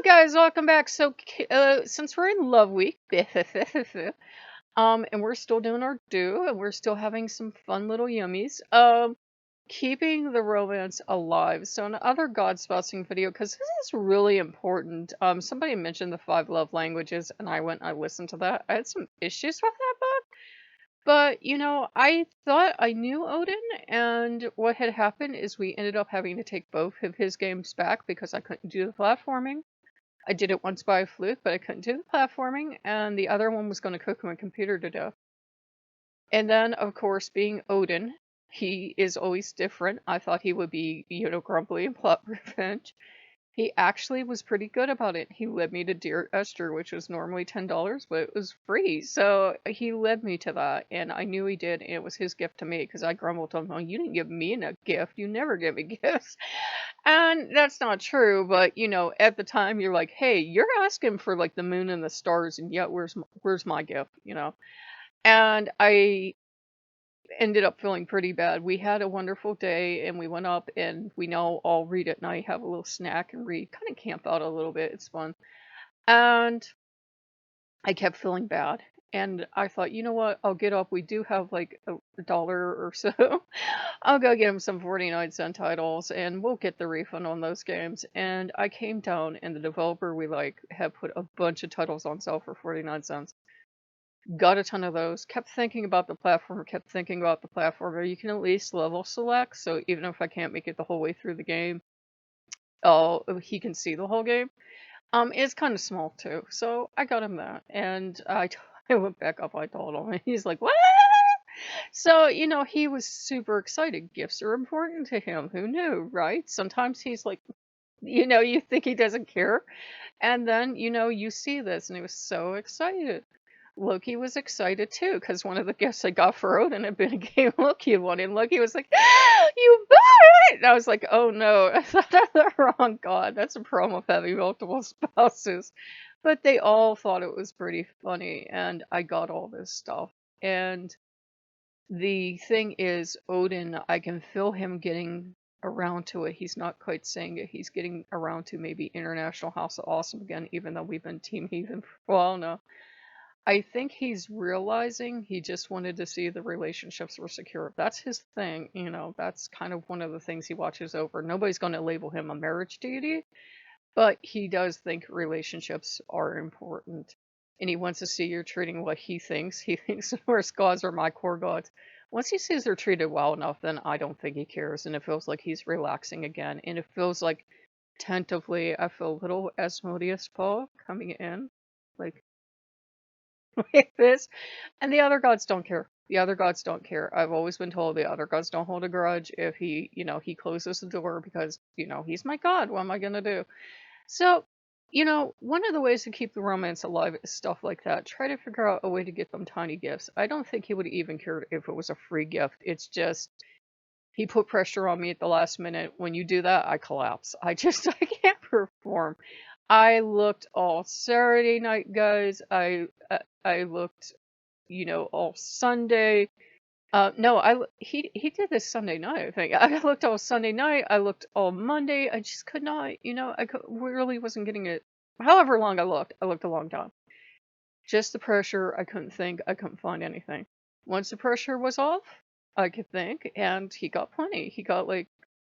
Guys, welcome back. Since we're in Love Week, and we're still doing our do, and we're still having some fun little yummies, keeping the romance alive. So another Godspousing video, because this is really important. Somebody mentioned the 5 love languages, and I listened to that. I had some issues with that book, but I thought I knew Odin, and what had happened is we ended up having to take both of his games back because I couldn't do the platforming. I did it once by fluke, but I couldn't do the platforming, and the other one was going to cook my computer to death. And then, of course, being Odin, he is always different. I thought he would be, grumpy and plot revenge. He actually was pretty good about it. He led me to Dear Esther, which was normally $10, but it was free. So he led me to that, and I knew he did, and it was his gift to me because I grumbled to him, "Oh, you didn't give me a gift. You never give me gifts." And that's not true, but at the time you're like, "Hey, you're asking for like the moon and the stars, and yet where's my gift?" And I ended up feeling pretty bad. We had a wonderful day, and we went up, and we now all read at night, have a little snack, and read, kind of camp out a little bit. It's fun. And I kept feeling bad. And I thought, you know what? I'll get up. We do have like a dollar or so. I'll go get him some 49-cent titles and we'll get the refund on those games. And I came down, and the developer we like had put a bunch of titles on sale for 49 cents. Got a ton of those. Kept thinking about the platform. Kept thinking about the platform. You can at least level select. So even if I can't make it the whole way through the game, he can see the whole game. It's kind of small too, so I got him that, and I went back up. I told him, and he's like, "What?" So he was super excited. Gifts are important to him. Who knew, right? Sometimes he's like, you think he doesn't care, and then you see this, and he was so excited. Loki was excited too, because one of the gifts I got for Odin had been a game Loki had won, and Loki was like, "You bought it!" And I was like, "Oh no, I thought of the wrong god." That's a problem with having multiple spouses. But they all thought it was pretty funny, and I got all this stuff. And the thing is, Odin, I can feel him getting around to it. He's not quite saying it. He's getting around to maybe International House of Awesome again, even though we've been Team Heathen for a while now. I think he's realizing he just wanted to see the relationships were secure. That's his thing, that's kind of one of the things he watches over. Nobody's going to label him a marriage deity, but he does think relationships are important. And he wants to see you're treating what he thinks. He thinks the worst gods are my core gods. Once he sees they're treated well enough, then I don't think he cares. And it feels like he's relaxing again. And it feels like tentatively, I feel a little Asmodeus Paul coming in. Like, like this. And the other gods don't care. The other gods don't care. I've always been told the other gods don't hold a grudge if he closes the door because, he's my god. What am I going to do? So, one of the ways to keep the romance alive is stuff like that. Try to figure out a way to get them tiny gifts. I don't think he would even care if it was a free gift. It's just he put pressure on me at the last minute. When you do that, I collapse. I can't perform. I looked all Saturday night, guys. I looked, all Sunday. No, he did this Sunday night, I think. I looked all Sunday night. I looked all Monday. I just could not, really wasn't getting it. However long I looked a long time. Just the pressure. I couldn't think. I couldn't find anything. Once the pressure was off, I could think, and he got plenty. He got like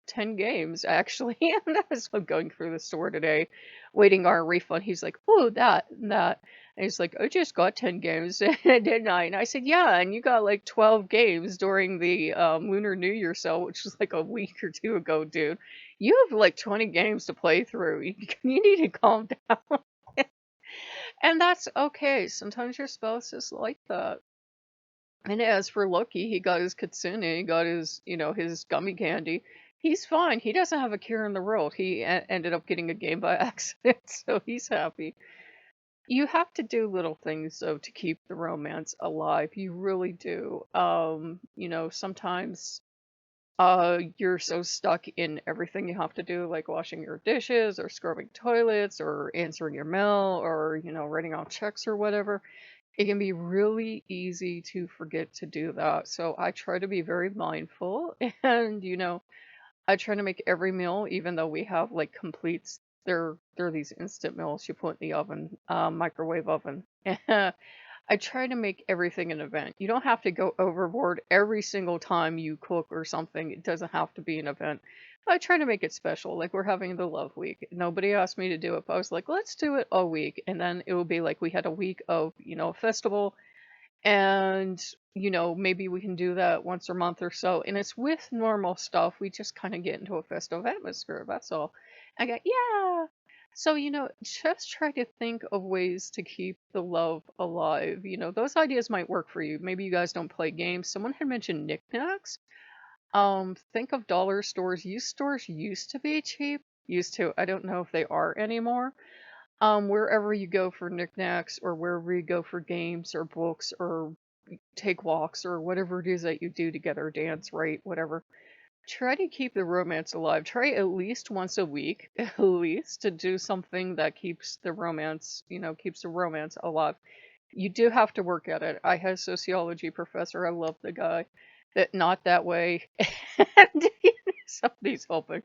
10 games actually. And I was going through the store today, waiting our refund. He's like, "Oh, that and that." And he's like, "I just got 10 games, didn't I?" And I said, "Yeah, and you got like 12 games during the Lunar New Year sale, which was like a week or two ago, dude. You have like 20 games to play through. You need to calm down." And that's okay. Sometimes your spouse is like that. And as for Loki, he got his kitsune, he got his, his gummy candy. He's fine. He doesn't have a care in the world. He ended up getting a game by accident, so he's happy. You have to do little things, though, to keep the romance alive. You really do. Sometimes you're so stuck in everything you have to do, like washing your dishes or scrubbing toilets or answering your mail or, writing out checks or whatever. It can be really easy to forget to do that. So I try to be very mindful and, I try to make every meal, even though we have like complete They're these instant meals you put in the oven, microwave oven. I try to make everything an event. You don't have to go overboard every single time you cook or something. It doesn't have to be an event. But I try to make it special. Like we're having the love week. Nobody asked me to do it, but I was like, let's do it all week. And then it will be like we had a week of, a festival, and maybe we can do that once a month or so, and it's with normal stuff. We just kind of get into a festive atmosphere, that's all. I got, yeah. So just try to think of ways to keep the love alive. Those ideas might work for you. Maybe you guys don't play games. Someone had mentioned knickknacks. Think of dollar stores. Used stores used to be cheap. Used to. I don't know if they are anymore. Wherever you go for knickknacks, or wherever you go for games or books or take walks or whatever it is that you do together, dance, write, whatever. Try to keep the romance alive. Try at least once a week, at least, to do something that keeps the romance alive. You do have to work at it. I had a sociology professor. I love the guy. That not that way. And somebody's helping.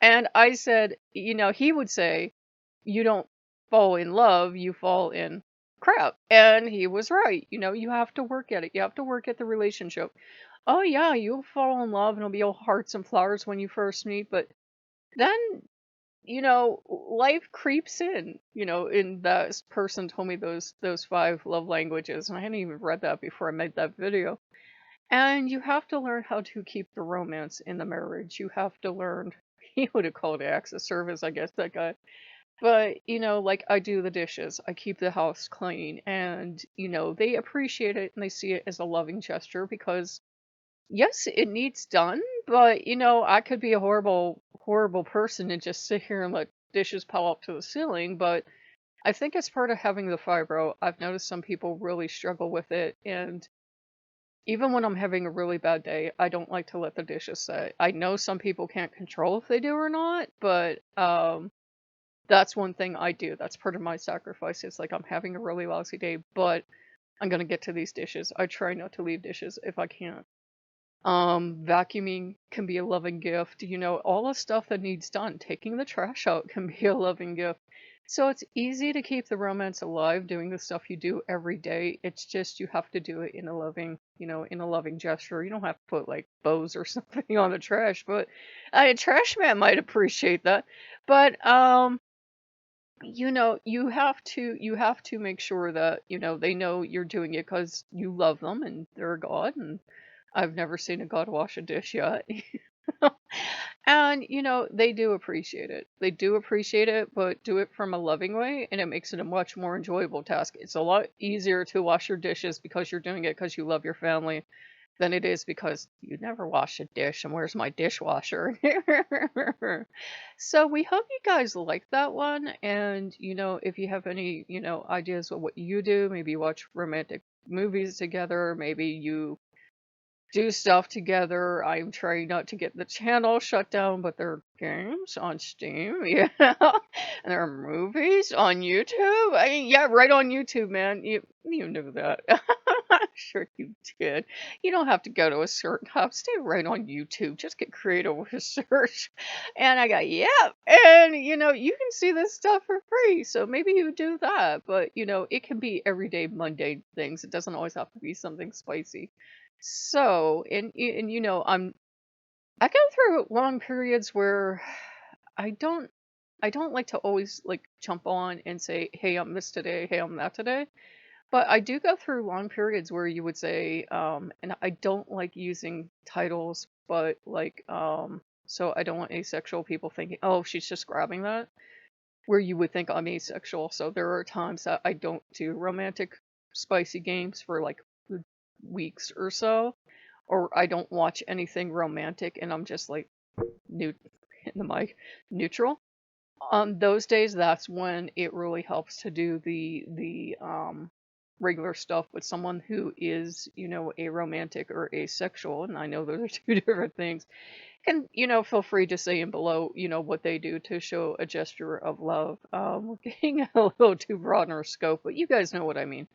And I said, he would say, you don't fall in love, you fall in crap. And he was right. You have to work at it. You have to work at the relationship. Oh, yeah, you'll fall in love and it'll be all hearts and flowers when you first meet. But then, life creeps in. And that person told me those 5 love languages. And I hadn't even read that before I made that video. And you have to learn how to keep the romance in the marriage. You have to learn, he would have called it acts of service, I guess, that guy. But, like I do the dishes, I keep the house clean, and, they appreciate it and they see it as a loving gesture because, yes, it needs done, but, I could be a horrible, horrible person and just sit here and let dishes pile up to the ceiling. But I think as part of having the fibro, I've noticed some people really struggle with it, and even when I'm having a really bad day, I don't like to let the dishes sit. I know some people can't control if they do or not, but that's one thing I do. That's part of my sacrifice. It's like I'm having a really lousy day, but I'm gonna get to these dishes. I try not to leave dishes if I can. Vacuuming can be a loving gift. All the stuff that needs done. Taking the trash out can be a loving gift. So it's easy to keep the romance alive doing the stuff you do every day. It's just you have to do it in a loving gesture. You don't have to put like bows or something on the trash, but a trash man might appreciate that. But you have to make sure that they know you're doing it because you love them and they're a god, and I've never seen a god wash a dish yet. And they do appreciate it. They do appreciate it, but do it from a loving way, and it makes it a much more enjoyable task. It's a lot easier to wash your dishes because you're doing it because you love your family than it is because you never wash a dish and where's my dishwasher? So we hope you guys like that one. And, if you have any, ideas of what you do, maybe you watch romantic movies together, maybe you do stuff together. I'm trying not to get the channel shut down, but there are games on Steam, yeah, and there are movies on YouTube. Yeah, right on YouTube, man. You knew that. I'm sure you did. You don't have to go to a certain hub. Stay right on YouTube. Just get creative with a search. And I got, yeah, and you can see this stuff for free. So maybe you do that. But it can be everyday mundane things. It doesn't always have to be something spicy. So, and I go through long periods where I don't I don't like to always like jump on and say, "Hey, I'm this today. Hey, I'm that today." But I do go through long periods where you would say, and I don't like using titles, but like, so I don't want asexual people thinking, "Oh, she's just grabbing that," where you would think I'm asexual. So there are times that I don't do romantic spicy games for like weeks or so, or I don't watch anything romantic and I'm just like new in the mic neutral. On those days, that's when it really helps to do the regular stuff with someone who is, a romantic or asexual, and I know those are two different things. And feel free to say in below, what they do to show a gesture of love. We're getting a little too broad in our scope, but you guys know what I mean.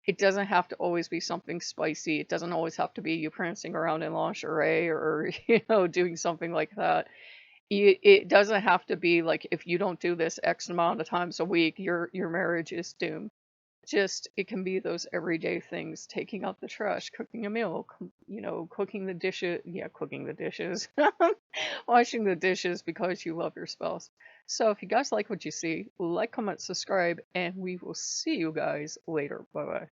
It doesn't have to always be something spicy. It doesn't always have to be you prancing around in lingerie or, doing something like that. It doesn't have to be like if you don't do this X amount of times a week, your marriage is doomed. Just it can be those everyday things, taking out the trash, cooking a meal, cooking the dishes, yeah, cooking the dishes, washing the dishes because you love your spouse. So if you guys like what you see, like, comment, subscribe, and we will see you guys later. Bye bye.